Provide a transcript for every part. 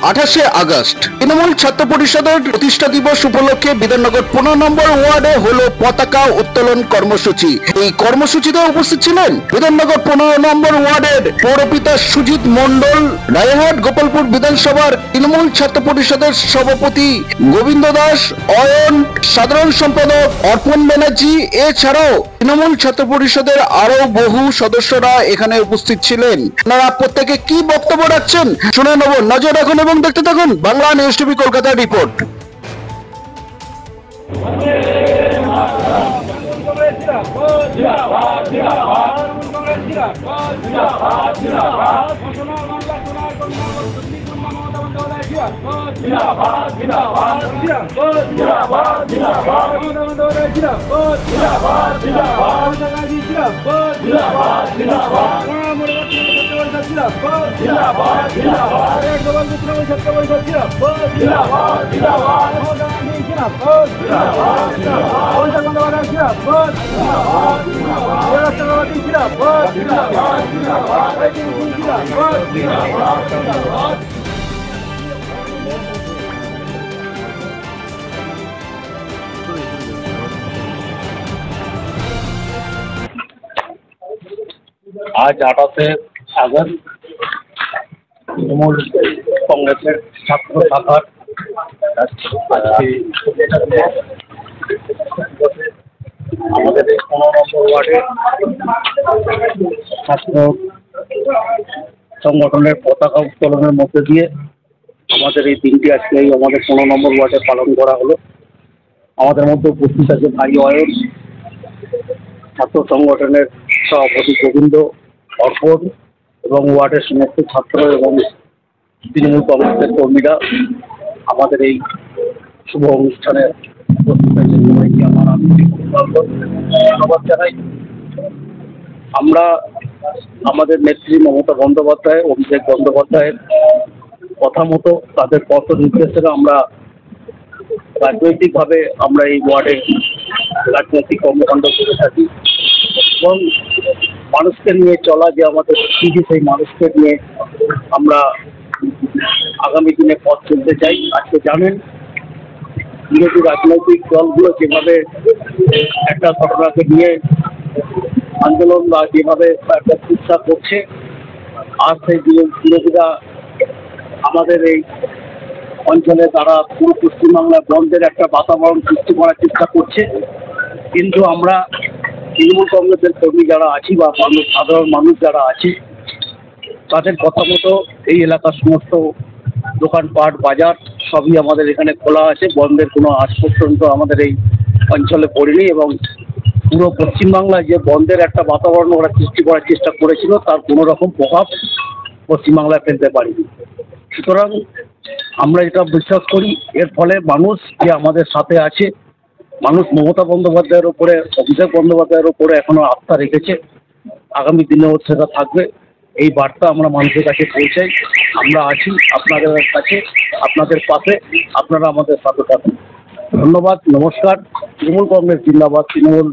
28শে August Trinamool ছাত্র পরিষদের প্রতিষ্ঠা দিবস উপলক্ষে বিধাননগর 15 নম্বর ওয়ার্ডে হলো পতাকা উত্তোলন কর্মসূচি। এই কর্মসূচিতে উপস্থিত ছিলেন বিধাননগর 15 নম্বর ওয়ার্ডের পৌরপিতা সুজিত মণ্ডল, রায়হাট গোপালপুর বিধানসভার তৃণমূল ছাত্র পরিষদের সভাপতি গোবিন্দ দাস, অয়ন সাধারণ সম্পাদক অর্পণ ব্যানার্জি, এছাড়াও তৃণমূল ছাত্র পরিষদের আরো বহু সদস্যরা এখানে উপস্থিত ছিলেন। আপনারা প্রত্যেকে কি বক্তব্য রাখছেন শুনে নেব। নজর রাখুন এবং দেখতে থাকুন Bangla news TV Kolkata report. आज 28 আগস্ট তৃণমূল কংগ্রেসের ছাত্র শাখার আমাদের 15 নম্বর ওয়ার্ডে ছাত্র সংগঠনের পতাকা উত্তোলনের মধ্যে দিয়ে আমাদের এই দিনটি আজকে আমাদের 15 নম্বর ওয়ার্ডে পালন করা হলো। আমাদের মধ্যে উপস্থিত আছে ভাই অয়ন, ছাত্র সংগঠনের সভাপতি গোবিন্দ, অর্পণ এবং ওয়ার্ডের সমস্ত ছাত্র এবং তৃণমূল কংগ্রেসের কর্মীরা আমাদের এই শুভ অনুষ্ঠানে উপস্থিত হয়েছে। সবাইকে আমার ধন্যবাদ জানাই। আমরা আমাদের নেত্রী মমতা বন্দ্যোপাধ্যায়, অভিষেক বন্দ্যোপাধ্যায়ের কথা মতো তাদের পথ নির্দেশে আমরা রাজনৈতিকভাবে আমরা এই ওয়ার্ডে রাজনৈতিক কর্মকাণ্ড করে থাকি এবং মানুষকে নিয়ে চলা যে আমাদের স্থিতি, সেই মানুষকে নিয়ে আমরা আগামী দিনে পথ চলতে চাই। আজকে জানেন বিরোধী রাজনৈতিক দলগুলো যেভাবে একটা ঘটনাকে নিয়ে আন্দোলন বা যেভাবে একটা চিকিৎসা করছে, আর সেই বিরোধীরা আমাদের এই অঞ্চলে তারা পুরো পশ্চিমবাংলায় বন্ধের একটা বাতাবরণ সৃষ্টি করার চেষ্টা করছে। কিন্তু আমরা তৃণমূল কংগ্রেসের কর্মী যারা আছি বা সাধারণ মানুষ যারা আছি, তাদের কথা মতো এই এলাকার সমস্ত দোকানপাট বাজার সবই আমাদের এখানে খোলা আছে। বন্ধের কোনো আজ পর্যন্ত আমাদের এই অঞ্চলে পড়েনি এবং পুরো পশ্চিমবাংলায় যে বন্ধের একটা বাতাবরণ ওরা সৃষ্টি করার চেষ্টা করেছিল, তার কোনো রকম প্রভাব পশ্চিমবাংলায় ফেলতে পারিনি। সুতরাং আমরা এটা বিশ্বাস করি, এর ফলে মানুষ যে আমাদের সাথে আছে, মানুষ মমতা বন্দ্যোপাধ্যায়ের ওপরে, অভিষেক বন্দ্যোপাধ্যায়ের ওপরে এখনো আস্থা রেখেছে, আগামী দিনেও সেটা থাকবে। এই বার্তা আমরা মানুষের কাছে পৌঁছাই। আমরা আছি আপনাদের কাছে, আপনাদের পাশে, আপনারা আমাদের সাথে থাকুন। ধন্যবাদ, নমস্কার। তৃণমূল কংগ্রেস জিন্দাবাদ, তৃণমূল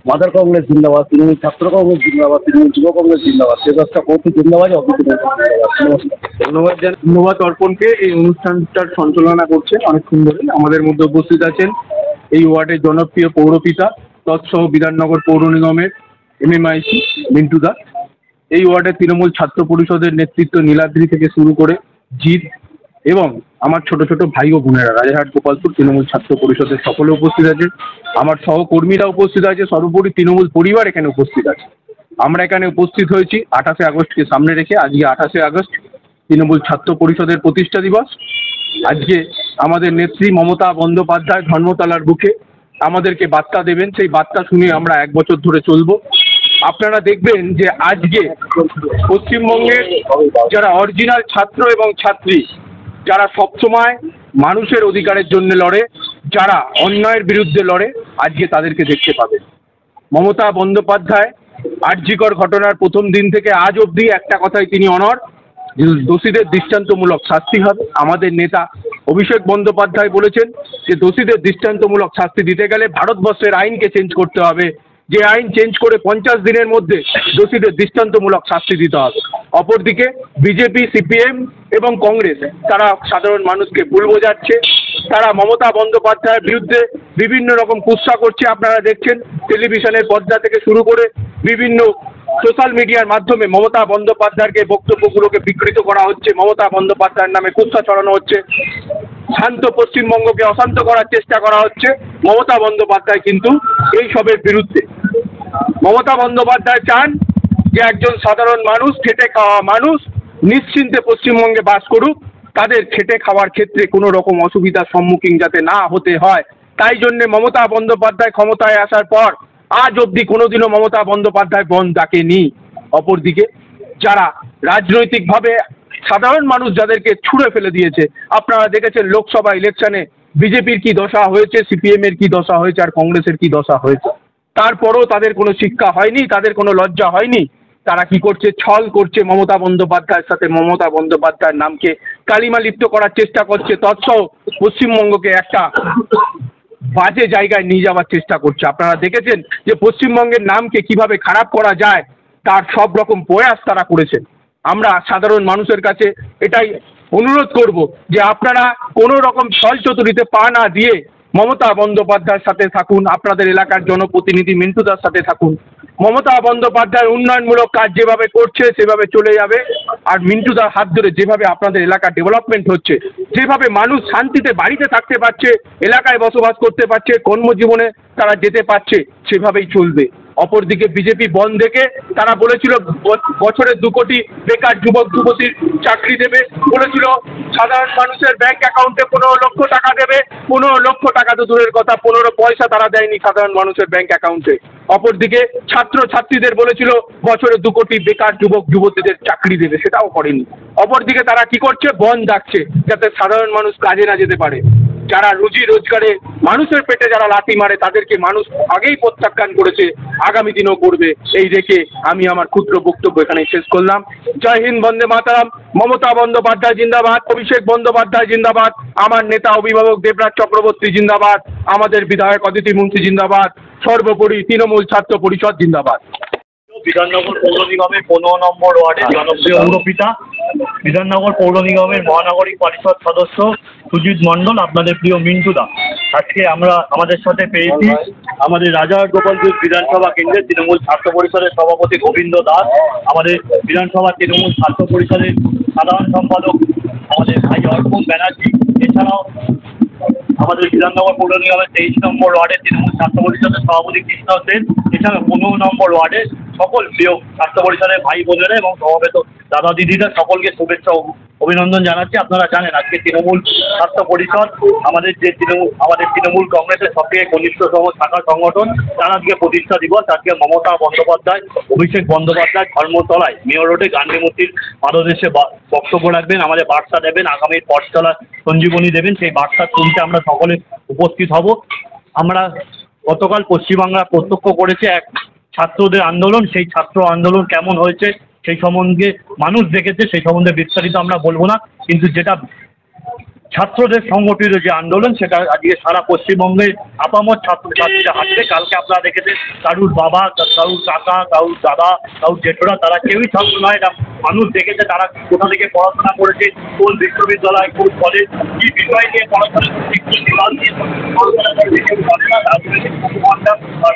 মাদার কংগ্রেস জিন্দাবাদ, তৃণমূল ছাত্র কংগ্রেস জিন্দাবাদ, তৃণমূল যুব কংগ্রেস জিন্দাবাদ, চেষ্টা করতে জিন্দাবাদ, ধন্যবাদ অর্পণকে এই অনুষ্ঠানটার সঞ্চালনা করছেন অনেকক্ষণ ধরে। আমাদের মধ্যে উপস্থিত আছেন এই ওয়ার্ডের জনপ্রিয় পৌরপিতা তৎসহ বিধাননগর পৌর নিগমের MMIC মিন্টু দাস। এই ওয়ার্ডের তৃণমূল ছাত্র পরিষদের নেতৃত্ব নীলাদ্রি থেকে শুরু করে জিৎ এবং আমার ছোট ছোট ভাই ও বোনেরা রাজারহাট গোপালপুর তৃণমূল ছাত্র পরিষদের সকলে উপস্থিত আছে। আমার সহকর্মীরা উপস্থিত আছে, সর্বোপরি তৃণমূল পরিবার এখানে উপস্থিত আছে। আমরা এখানে উপস্থিত হয়েছি 28শে আগস্টকে সামনে রেখে। আজকে 28শে আগস্ট তৃণমূল ছাত্র পরিষদের প্রতিষ্ঠা দিবস। আজকে আমাদের নেত্রী মমতা বন্দ্যোপাধ্যায় ধর্মতলার বুকে আমাদেরকে বার্তা দেবেন, সেই বার্তা শুনে আমরা 1 বছর ধরে চলব। আপনারা দেখবেন যে আজকে পশ্চিমবঙ্গের যারা অরিজিনাল ছাত্র এবং ছাত্রী, যারা সবসময় মানুষের অধিকারের জন্য লড়ে, যারা অন্যায়ের বিরুদ্ধে লড়ে, আজকে তাদেরকে দেখতে পাবেন। মমতা বন্দ্যোপাধ্যায় আরজিকর ঘটনার প্রথম দিন থেকে আজ অবধি একটা কথাই তিনি অনড়, দোষীদের দৃষ্টান্তমূলক শাস্তি হবে। আমাদের নেতা অভিষেক বন্দ্যোপাধ্যায় বলেছেন যে দোষীদের দৃষ্টান্তমূলক শাস্তি দিতে গেলে ভারতবর্ষের আইনকে চেঞ্জ করতে হবে, যে আইন চেঞ্জ করে 50 দিনের মধ্যে দোষীদের দৃষ্টান্তমূলক শাস্তি দিতে হবে। অপরদিকে বিজেপি, সিপিএম এবং কংগ্রেস তারা সাধারণ মানুষকে ভুল বোঝাচ্ছে, তারা মমতা বন্দ্যোপাধ্যায়ের বিরুদ্ধে বিভিন্ন রকম কুৎসা করছে। আপনারা দেখছেন টেলিভিশনের পর্দা থেকে শুরু করে বিভিন্ন সোশ্যাল মিডিয়ার মাধ্যমে মমতা বন্দ্যোপাধ্যায়কে বক্তব্যগুলোকে বিকৃত করা হচ্ছে, মমতা বন্দ্যোপাধ্যায়ের নামে কুৎসা ছড়ানো হচ্ছে, শান্ত পশ্চিমবঙ্গকে অশান্ত করার চেষ্টা করা হচ্ছে। মমতা বন্দ্যোপাধ্যায় কিন্তু এই সবের বিরুদ্ধে। মমতা বন্দ্যোপাধ্যায় চান যে একজন সাধারণ মানুষ, খেটে খাওয়া মানুষ নিশ্চিন্তে পশ্চিমবঙ্গে বাস করুক, তাদের খেটে খাওয়ার ক্ষেত্রে কোনো রকম অসুবিধার সম্মুখীন যাতে না হতে হয়। তাই জন্যে মমতা বন্দ্যোপাধ্যায় ক্ষমতায় আসার পর আজ অবধি কোনোদিনও মমতা বন্দ্যোপাধ্যায় বন্ধ ডাকেনি। অপরদিকে যারা রাজনৈতিকভাবে সাধারণ মানুষ যাদেরকে ছুঁড়ে ফেলে দিয়েছে, আপনারা দেখেছেন লোকসভা ইলেকশনে বিজেপির কি দশা হয়েছে, সিপিএম এর কি দশা হয়েছে, আর কংগ্রেসের কি দশা হয়েছে। তারপরও তাদের কোনো শিক্ষা হয়নি, তাদের কোনো লজ্জা হয়নি। তারা কি করছে? ছল করছে মমতা বন্দ্যোপাধ্যায়ের সাথে, মমতা বন্দ্যোপাধ্যায়ের নামকে কালিমা লিপ্ত করার চেষ্টা করছে, তৎসহ পশ্চিমবঙ্গকে একটা বাজে জায়গায় নিয়ে যাওয়ার চেষ্টা করছে। আপনারা দেখেছেন যে পশ্চিমবঙ্গের নামকে কিভাবে খারাপ করা যায় তার সব রকম প্রয়াস তারা করেছেন। আমরা সাধারণ মানুষের কাছে এটাই অনুরোধ করব যে আপনারা কোনো রকম ছলচতুরিতে পা না দিয়ে মমতা বন্দ্যোপাধ্যায়ের সাথে থাকুন, আপনাদের এলাকার জনপ্রতিনিধি মিন্টু দার সাথে থাকুন। মমতা বন্দ্যোপাধ্যায় উন্নয়নমূলক কাজ যেভাবে করছে সেভাবে চলে যাবে, আর মিন্টু দার হাত ধরে যেভাবে আপনাদের এলাকা ডেভেলপমেন্ট হচ্ছে, যেভাবে মানুষ শান্তিতে বাড়িতে থাকতে পারছে, এলাকায় বসবাস করতে পারছে, কর্মজীবনে তারা যেতে পারছে, সেভাবেই চলবে। অপরদিকে বিজেপি বন্ধ দেখে তারা বলেছিল বছরে 2 কোটি বেকার যুবক যুবতীর চাকরি দেবে, বলেছিল সাধারণ মানুষের ব্যাংক অ্যাকাউন্টে 15 লক্ষ টাকা দেবে। 15 লক্ষ টাকা তো দূরের কথা, 15 পয়সা তারা দেয়নি সাধারণ মানুষের ব্যাংক অ্যাকাউন্টে। অপরদিকে ছাত্র ছাত্রীদের বলেছিল বছরে 2 কোটি বেকার যুবক যুবতীদের চাকরি দেবে, সেটাও করেনি। অপরদিকে তারা কি করছে? বন্ধ ডাকছে যাতে সাধারণ মানুষ কাজে না যেতে পারে। যারা রুজি রোজগারে মানুষের পেটে যারা লাথি মারে তাদেরকে মানুষ আগেই প্রত্যাখ্যান করেছে, আগামী দিনও করবে। এই রেখে আমি আমার ক্ষুদ্র বক্তব্য এখানেই শেষ করলাম। জয় হিন্দ, বন্দে মাতরম। মমতা বন্দ্যোপাধ্যায় জিন্দাবাদ, অভিষেক বন্দ্যোপাধ্যায় জিন্দাবাদ, আমার নেতা অভিভাবক দেবরাজ চক্রবর্তী জিন্দাবাদ, আমাদের বিধায়ক অদিতি মুন্সি জিন্দাবাদ, সর্বোপরি তৃণমূল ছাত্র পরিষদ জিন্দাবাদ। বিধাননগর পৌর নিগমের 15 নম্বর ওয়ার্ডের জনপ্রিয় পৌরপিতা, বিধাননগর পৌর নিগমের মহানগরিক পরিষদ সদস্য সুজিত মণ্ডল, আপনাদের প্রিয় মিন্টু দা। আজকে আমরা আমাদের সাথে পেয়েছি আমাদের রাজারগোপালপুর বিধানসভা কেন্দ্রের তৃণমূল ছাত্র পরিষদের সভাপতি গোবিন্দ দাস, আমাদের বিধানসভা তৃণমূল ছাত্র পরিষদের সাধারণ সম্পাদক আমাদের ভাই অর্পণ ব্যানার্জি, এছাড়াও আমাদের বিধাননগর পৌর নিগমের 23 নম্বর ওয়ার্ডের তৃণমূল ছাত্র পরিষদের সভাপতি কৃষ্ণ সেন, এছাড়া 15 নম্বর ওয়ার্ডের সকল প্রিয় ছাত্র পরিষদের ভাই বোনেরা এবং সমবেত দাদা দিদিরা, সকলকে শুভেচ্ছা অভিনন্দন জানাচ্ছি। আপনারা জানেন আজকে তৃণমূল ছাত্র পরিষদ আমাদের তৃণমূল কংগ্রেসের সবথেকে ঘনিষ্ঠতম শাখা সংগঠন, তার আজকে প্রতিষ্ঠা দিবস। আজকে মমতা বন্দ্যোপাধ্যায়, অভিষেক বন্দ্যোপাধ্যায় ধর্মতলায় মেয়র রোডে গান্ধী মূর্তির পাদদেশে বক্তব্য রাখবেন, আমাদের বার্তা দেবেন, আগামীর পথ চলা সঞ্জীবনী দেবেন। সেই বার্তা শুনতে আমরা সকলে উপস্থিত হব। আমরা গতকাল পশ্চিমবাংলা প্রত্যক্ষ করেছে এক ছাত্রদের আন্দোলন, সেই ছাত্র আন্দোলন কেমন হয়েছে সেই সম্বন্ধে মানুষ দেখেছে, সেই সম্বন্ধে বিস্তারিত আমরা বলবো না, কিন্তু যেটা ছাত্রদের সংগঠিত যে আন্দোলন সেটা আজকে সারা পশ্চিমবঙ্গে আপামর ছাত্রছাত্রীরা হাঁটবে। কালকে আপনারা দেখেছেন কারুর বাবা, কারুর কাকা, কারুর দাদা, কারুর জেঠুরা, তারা কেউই ছাত্র নয়, এটা মানুষ দেখেছে তারা কোথা থেকে পড়াশোনা করেছে, কোন বিশ্ববিদ্যালয়, কোন কলেজ, কি বিষয় নিয়ে পড়াশোনা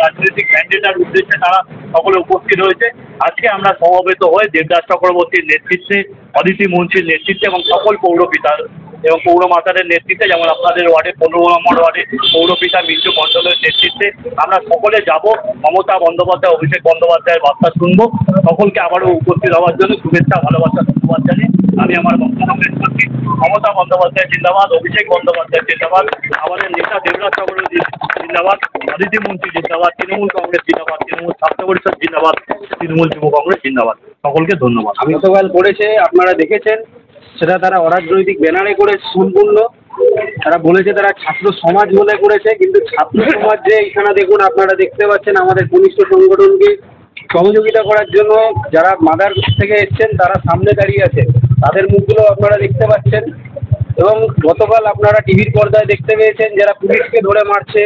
রাজনৈতিক ক্যান্ডিডেটের উদ্দেশ্যে তারা সকলে উপস্থিত হয়েছে। আজকে আমরা সমবেত হয়ে দেবদাস চক্রবর্তীর নেতৃত্বে, অদিতি মুন্সির নেতৃত্বে এবং সকল পৌরপিতা এবং পৌরমাতাদের নেতৃত্বে, যেমন আপনাদের ওয়ার্ডে 15 নম্বর ওয়ার্ডে পৌরপিতা মিন্টু মণ্ডলের নেতৃত্বে আমরা সকলে যাব মমতা বন্দ্যোপাধ্যায়, অভিষেক বন্দ্যোপাধ্যায়ের বার্তা শুনবো। সকলকে আবারও উপস্থিত হওয়ার জন্য শুভেচ্ছা, ভালোবাসা, ধন্যবাদ জানিয়ে আমি আমার বক্তব্য শেষ করছি। মমতা বন্দ্যোপাধ্যায় জিন্দাবাদ, অভিষেক বন্দ্যোপাধ্যায় জিন্দাবাদ, আমাদের নেতা দেবরাজ চক্রবর্তী জিন্দাবাদ, অদিতি মুন্সি জিন্দাবাদ, তৃণমূল কংগ্রেস জিন্দাবাদ, তৃণমূল ছাত্র পরিষদ জিন্দাবাদ, তৃণমূল যুব কংগ্রেস জিন্দাবাদ। সকলকে ধন্যবাদ। গতকাল করেছে আপনারা দেখেছেন, সেটা তারা অরাজনৈতিক ব্যানারে করে সম্পূর্ণ। তারা বলেছে তারা ছাত্র সমাজ বলে করেছে, কিন্তু ছাত্র সমাজ যে এখানে দেখুন আপনারা দেখতে পাচ্ছেন আমাদের ঘনিষ্ঠ সংগঠনকে সহযোগিতা করার জন্য যারা মাদার থেকে এসছেন তারা সামনে দাঁড়িয়ে আছে, তাদের মুখগুলো আপনারা দেখতে পাচ্ছেন। এবং গতকাল আপনারা টিভির পর্দায় দেখতে পেয়েছেন যারা পুলিশকে ধরে মারছে,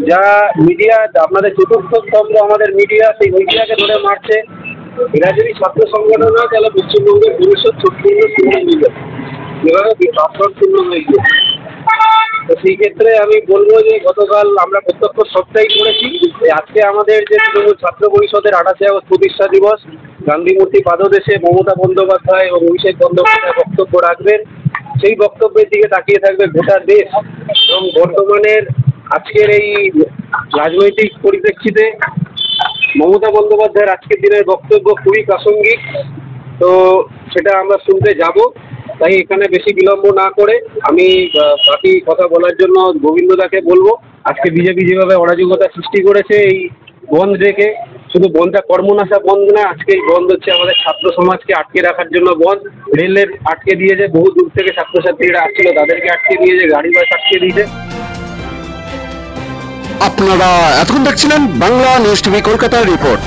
যা মিডিয়া আপনাদের চতুর্থ স্তম্ভ আমাদের মিডিয়া, সেই মিডিয়াকে ধরে মারছে। এরা যদি ছাত্র সংগঠন হয় তাহলে পশ্চিমবঙ্গের ভবিষ্যৎ সম্পূর্ণ শূন্য হয়ে যাবে, যেভাবে ভাষণ শূন্য হয়ে গিয়েছে। তো সেই ক্ষেত্রে আমি বলবো যে গতকাল আমরা প্রত্যক্ষ সবটাই করেছি যে আজকে আমাদের যে তৃণমূল ছাত্র পরিষদের 28 আগস্ট প্রতিষ্ঠা দিবস, গান্ধী মূর্তি পাদদেশে মমতা বন্দ্যোপাধ্যায় এবং অভিষেক বন্দ্যোপাধ্যায় বক্তব্য রাখবেন। সেই বক্তব্যের দিকে তাকিয়ে থাকবে গোটা দেশ এবং বর্তমানের আজকের এই রাজনৈতিক পরিপ্রেক্ষিতে মমতা বন্দ্যোপাধ্যায়ের আজকের দিনের বক্তব্য খুবই প্রাসঙ্গিক। তো সেটা আমরা শুনতে যাব, তাই এখানে বেশি বিলম্ব না করে আমি বাকি কথা বলার জন্য গোবিন্দদাকে বলবো। আজকে বিজেপি যেভাবে অরাজকতা সৃষ্টি করেছে এই বন্ধ রেখে, শুধু বন্ধটা কর্মনাশা বন্ধ না, আজকে এই বন্ধ হচ্ছে আমাদের ছাত্র সমাজকে আটকে রাখার জন্য বন্ধ। রেলের আটকে দিয়েছে, বহু দূর থেকে ছাত্রছাত্রীরা আসছিল তাদেরকে আটকে দিয়েছে, গাড়ি বাস আটকে দিয়েছে। আপনারা এতক্ষণ দেখছিলেন বাংলা নিউজ টিভি কলকাতার রিপোর্ট।